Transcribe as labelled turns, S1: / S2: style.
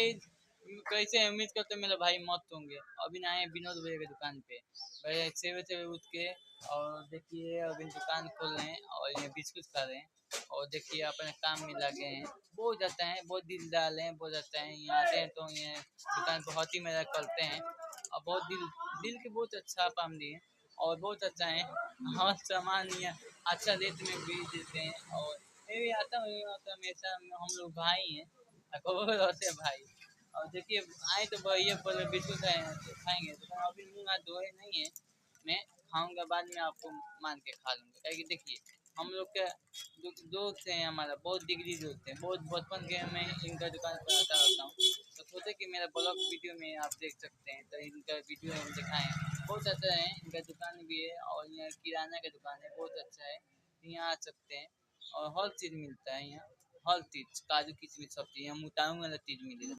S1: भाई कैसे उम्मीद करते मेरे भाई मत होंगे। अभी ना आए विनोद भैया की दुकान पे भाई, सुबह सुबह उठ के और देखिए अभी दुकान खोल रहे हैं और ये बिस्कुट खा रहे हैं और देखिए अपने काम में लगे हैं। बहुत अच्छा है, बहुत दिल डाले हैं, बहुत अच्छा है। यहाँ आते हैं तो ये दुकान बहुत ही मेरा करते हैं और बहुत दिल दिल के बहुत अच्छा काम दिए और बहुत अच्छा है। और सामान ये अच्छा रेट में भी देते हैं और मैं भी आता हूँ यहाँ तो हमेशा। हम लोग भाई हैं, अकोबर होते हैं भाई। और देखिए आए तो भैया बोले बिल्कुल खाएंगे तो अभी मुँह हाथ धोए नहीं है। मैं खाऊंगा बाद में, आपको मान के खा लूंगा। क्या देखिए हम लोग के दोस्त हैं, हमारा बहुत डिग्री दोस्त हैं, बहुत बचपन के मैं इनका दुकान पर आता रहता हूँ। तो सोचे कि मेरा ब्लॉग वीडियो में आप देख सकते हैं, तो इनका वीडियो हम दिखाएं। बहुत अच्छा है, इनका दुकान भी है और यहाँ किराना का दुकान है, बहुत अच्छा है। यहाँ आ सकते हैं और हर चीज़ मिलता है यहाँ। हर चीज़ काजू किशमिश सब चीज़, यहाँ मोटाऊ वाला चीज़ मिलेगा।